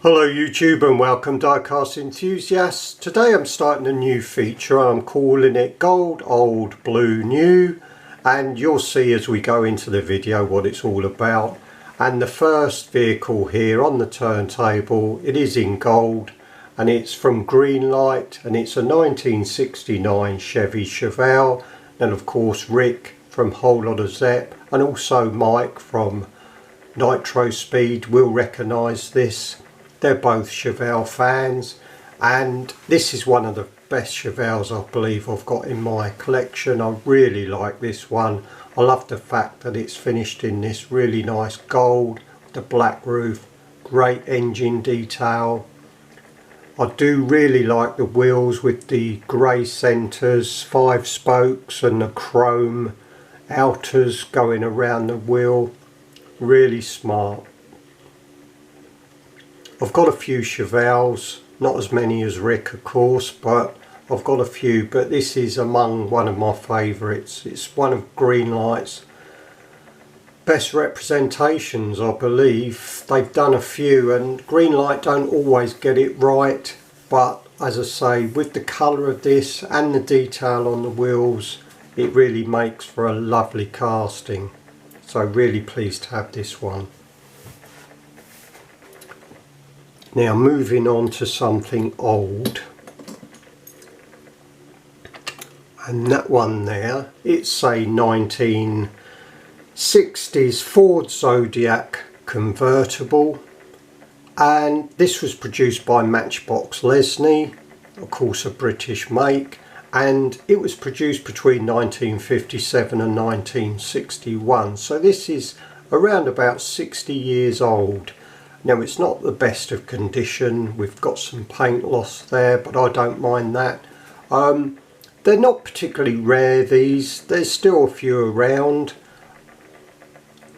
Hello YouTube and welcome diecast enthusiasts. Today I'm starting a new feature. I'm calling it Gold Old Blue New, and you'll see as we go into the video what it's all about. And the first vehicle here on the turntable, it is in gold and it's from Greenlight and it's a 1969 Chevy Chevelle, and of course Rick from Whole Lotta Zep and also Mike from Nitro Speed will recognise this. They're both Chevelle fans, and this is one of the best Chevelles I believe I've got in my collection. I really like this one. I love the fact that it's finished in this really nice gold, the black roof, great engine detail. I do really like the wheels with the grey centres, 5 spokes and the chrome outers going around the wheel. Really smart. I've got a few Chevelles, not as many as Rick of course, but I've got a few, but this is among one of my favourites. It's one of Greenlight's best representations, I believe. They've done a few and Greenlight don't always get it right, but as I say, with the colour of this and the detail on the wheels, it really makes for a lovely casting. So really pleased to have this one. Now moving on to something old, and that one there, it's a 1960s Ford Zodiac convertible, and this was produced by Matchbox Lesney, of course a British make, and it was produced between 1957 and 1961, so this is around about 60 years old. Now it's not the best of condition, we've got some paint loss there, but I don't mind that. They're not particularly rare these, there's still a few around.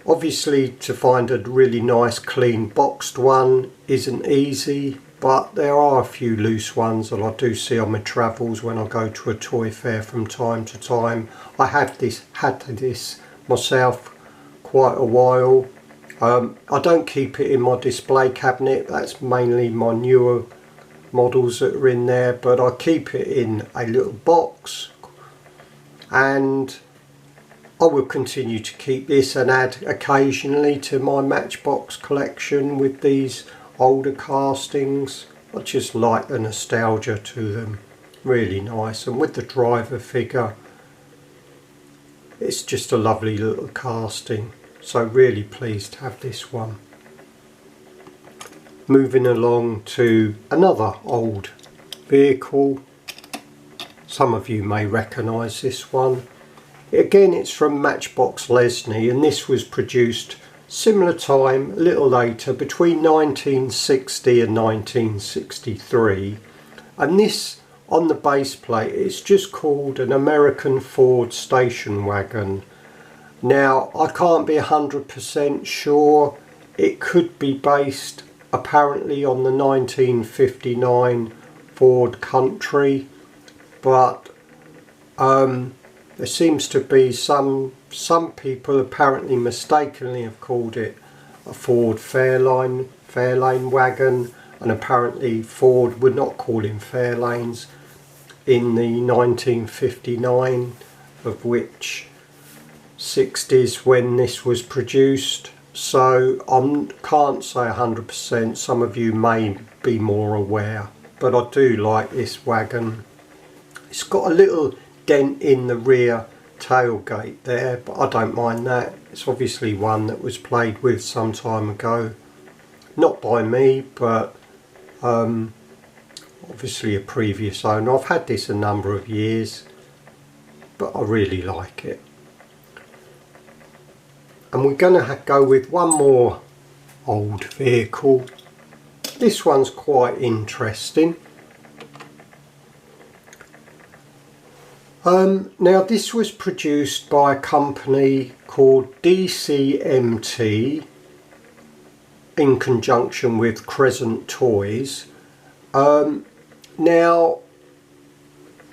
Obviously to find a really nice clean boxed one isn't easy, but there are a few loose ones that I do see on my travels when I go to a toy fair from time to time. I had this myself quite a while. I don't keep it in my display cabinet, that's mainly my newer models that are in there, but I keep it in a little box, and I will continue to keep this and add occasionally to my Matchbox collection with these older castings. I just like the nostalgia to them, really nice, and with the driver figure it's just a lovely little casting. So really pleased to have this one. Moving along to another old vehicle. Some of you may recognise this one. Again, it's from Matchbox Lesney, and this was produced similar time, a little later, between 1960 and 1963. And this, on the base plate, it's just called an American Ford station wagon. Now I can't be 100% sure, it could be based apparently on the 1959 Ford Country, but there seems to be some people apparently mistakenly have called it a Ford Fairlane wagon, and apparently Ford would not call him Fairlanes in the 1959, of which 60s when this was produced, so I can't say 100%, some of you may be more aware, but I do like this wagon. It's got a little dent in the rear tailgate there, but I don't mind that. It's obviously one that was played with some time ago, not by me, but obviously a previous owner. I've had this a number of years, but I really like it. And we're going to go with one more old vehicle. This one's quite interesting. Now this was produced by a company called DCMT in conjunction with Crescent Toys. Now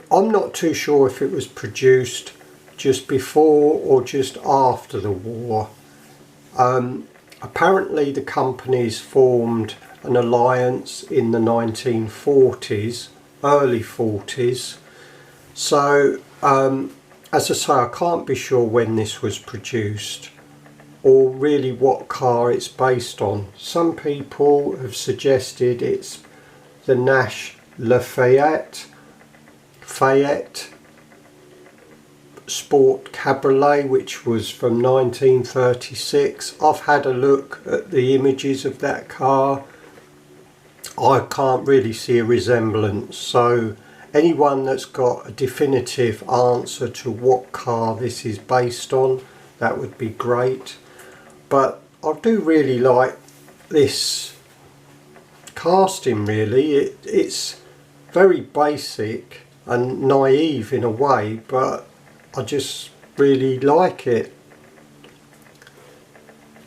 I'm not too sure if it was produced just before or just after the war. Apparently the companies formed an alliance in the 1940s, early 40s. So as I say, I can't be sure when this was produced or really what car it's based on. Some people have suggested it's the Nash Lafayette Sport Cabriolet, which was from 1936. I've had a look at the images of that car. I can't really see a resemblance, so anyone that's got a definitive answer to what car this is based on, that would be great. But I do really like this casting, really. It's very basic and naive in a way, but I just really like it.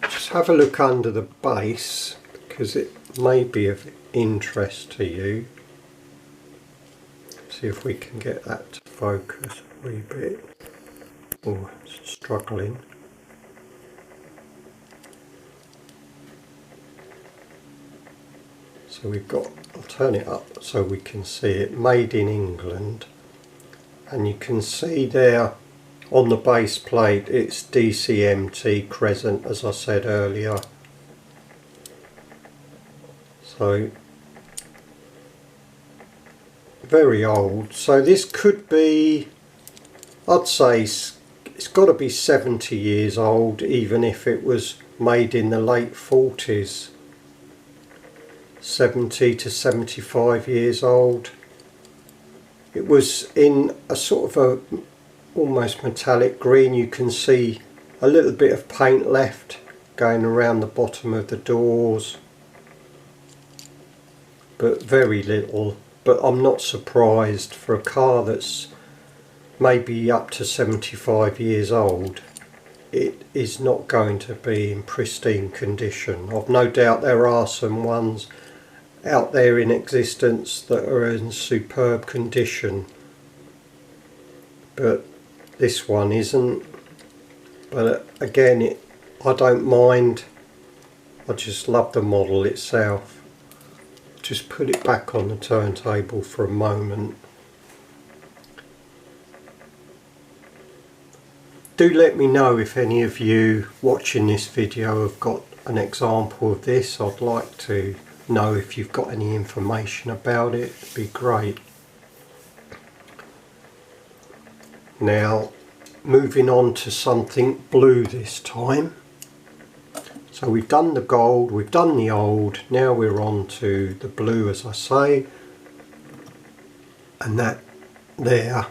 Just have a look under the base because it may be of interest to you. See if we can get that to focus a wee bit. Oh, it's struggling. So we've got, I'll turn it up so we can see it, made in England. And you can see there on the base plate it's DCMT Crescent, as I said earlier. So very old. So this could be, I'd say it's got to be 70 years old, even if it was made in the late 40s. 70 to 75 years old. It was in a sort of a almost metallic green. You can see a little bit of paint left going around the bottom of the doors, but very little. But I'm not surprised for a car that's maybe up to 75 years old. It is not going to be in pristine condition. I've no doubt there are some ones out there in existence that are in superb condition, but this one isn't. But again, I don't mind. I just love the model itself. Just put it back on the turntable for a moment. Do let me know if any of you watching this video have got an example of this. I'd like to know if you've got any information about it. It'd be great. Now moving on to something blue this time. So we've done the gold, we've done the old, now we're on to the blue, as I say. And that there,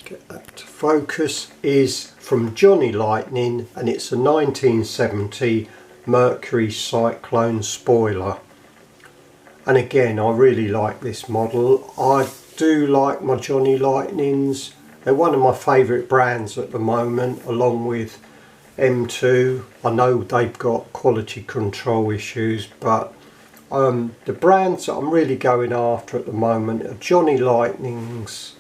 get that to focus, is from Johnny Lightning, and it's a 1970 Mercury Cyclone spoiler. And again, I really like this model. I do like my Johnny Lightnings. They're one of my favourite brands at the moment, along with M2. I know they've got quality control issues, but the brands that I'm really going after at the moment are Johnny Lightnings,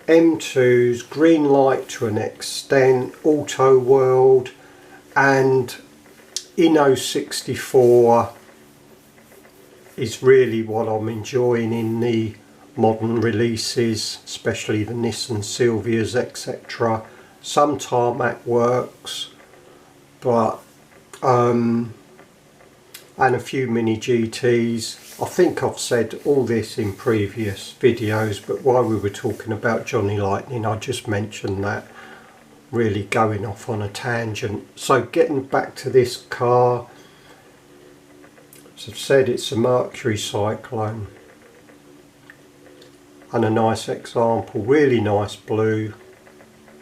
M2s, Green Light to an extent, Auto World, and Inno 64 is really what I'm enjoying in the modern releases, especially the Nissan Silvias, etc. Some tarmac works, but and a few mini GTs. I think I've said all this in previous videos, but while we were talking about Johnny Lightning, I just mentioned that, really going off on a tangent. So getting back to this car, as I've said, it's a Mercury Cyclone, and a nice example, really nice blue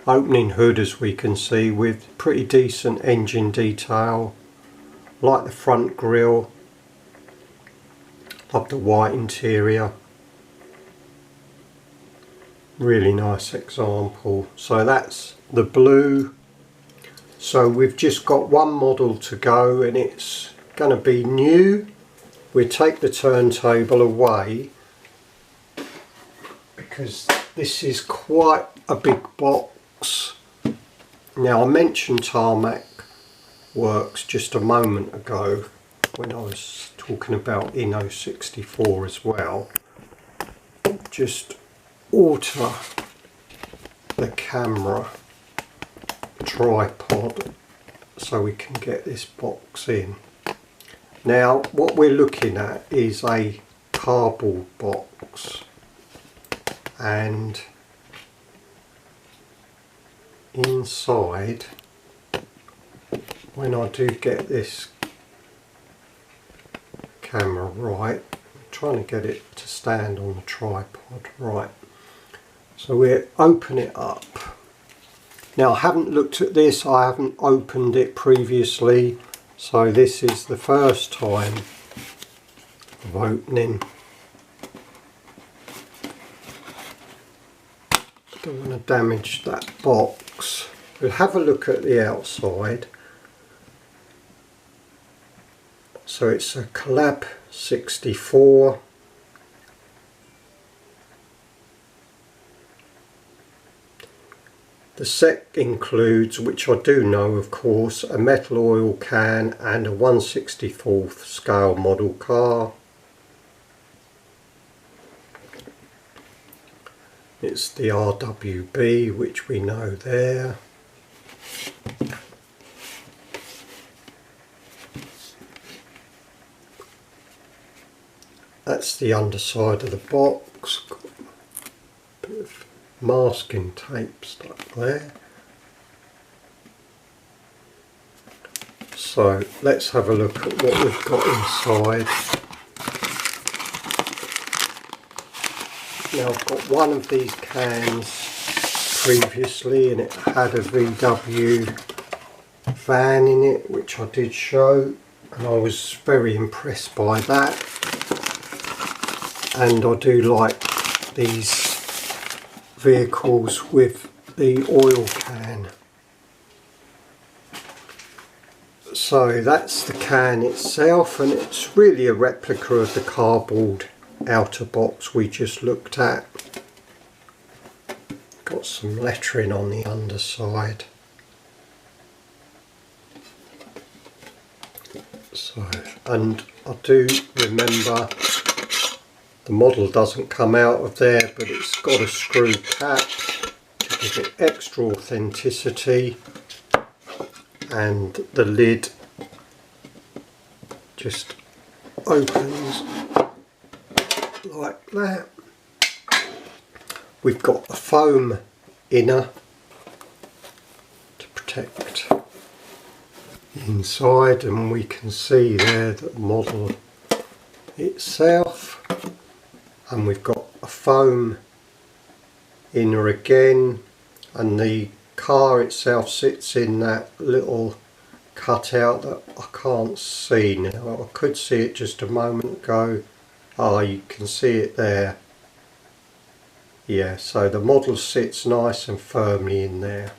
opening hood, as we can see, with pretty decent engine detail. Like the front grille, love the white interior, really nice example. So that's the blue. So we've just got one model to go, and it's going to be new. We'll take the turntable away because this is quite a big box. Now, I mentioned tarmac works just a moment ago when I was talking about Inno 64 as well. Just alter the camera tripod so we can get this box in. Now what we're looking at is a cardboard box, and inside, when I do get this camera right, I'm trying to get it to stand on the tripod right, so we open it up. Now I haven't looked at this, I haven't opened it previously, so this is the first time of opening. Don't want to damage that box. We'll have a look at the outside. So it's a Collab 64. The set includes, which I do know of course, a metal oil can and a 1/64th scale model car. It's the RWB, which we know there. That's the underside of the box. Got a bit of masking tape stuck there. So let's have a look at what we've got inside. Now I've got one of these cans previously and it had a VW van in it, which I did show, and I was very impressed by that. And I do like these vehicles with the oil can. So that's the can itself, and it's really a replica of the cardboard outer box we just looked at. Got some lettering on the underside. So, and I do remember the model doesn't come out of there, but it's got a screw cap to give it extra authenticity, and the lid just opens like that. We've got a foam inner to protect the inside, and we can see there the model itself, and we've got a foam inner again, and the car itself sits in that little cutout that I can't see now. I could see it just a moment ago. Ah, you can see it there. Yeah, so the model sits nice and firmly in there.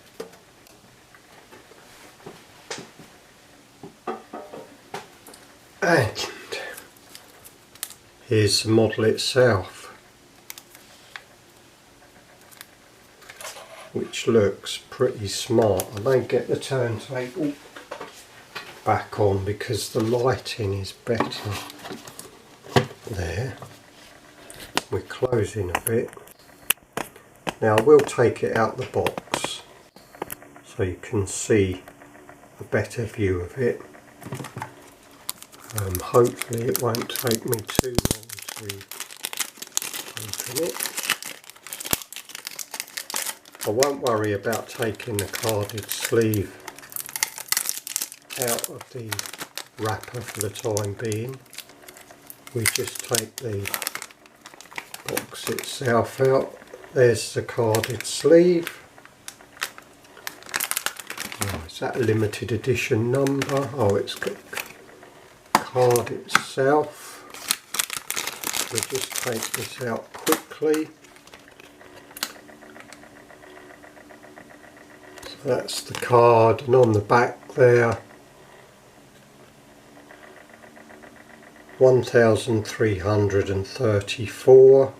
And here's the model itself, which looks pretty smart. I may get the turntable back on because the lighting is better there. We're closing a bit. Now I will take it out the box so you can see a better view of it. Hopefully it won't take me too long to open it. I won't worry about taking the carded sleeve out of the wrapper for the time being. We just take the box itself out. There's the carded sleeve. Oh, is that a limited edition number? Oh, it's got card itself. We'll just take this out quickly. So that's the card, and on the back there, 1,334.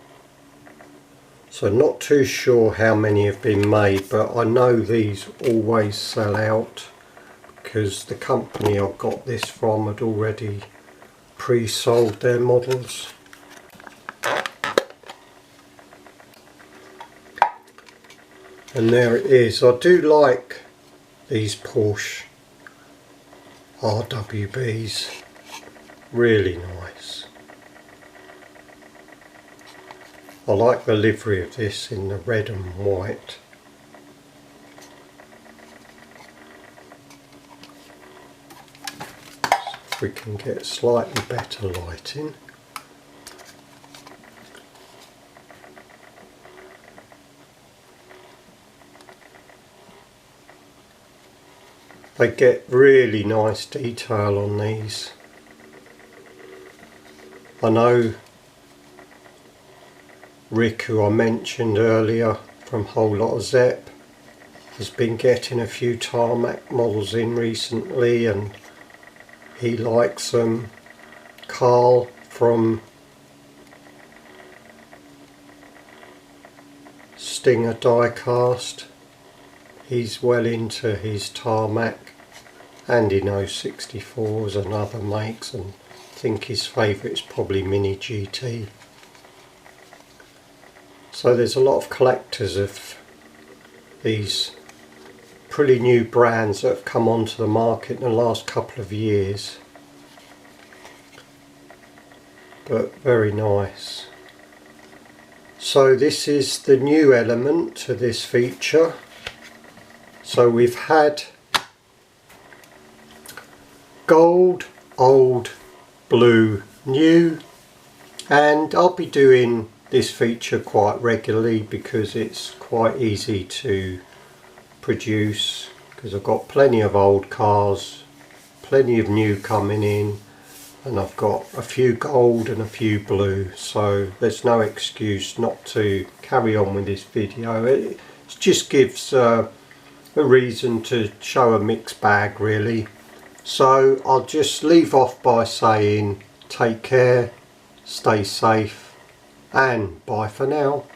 So not too sure how many have been made, but I know these always sell out because the company I got this from had already pre-sold their models. And there it is. I do like these Porsche RWBs, really nice. I like the livery of this in the red and white. If we can get slightly better lighting. They get really nice detail on these. I know Rick, who I mentioned earlier from Whole Lot of Zepp, has been getting a few tarmac models in recently and he likes them. Carl from Stinger Diecast, he's well into his tarmac, and he knows 64s and other makes, and I think his favourite is probably Mini GT. So there's a lot of collectors of these pretty new brands that have come onto the market in the last couple of years, but very nice. So this is the new element to this feature. So we've had gold, old, blue, new, and I'll be doing this feature quite regularly because it's quite easy to produce, because I've got plenty of old cars, plenty of new coming in, and I've got a few gold and a few blue, so there's no excuse not to carry on with this video. It just gives a reason to show a mixed bag really. So I'll just leave off by saying take care, stay safe, and bye for now.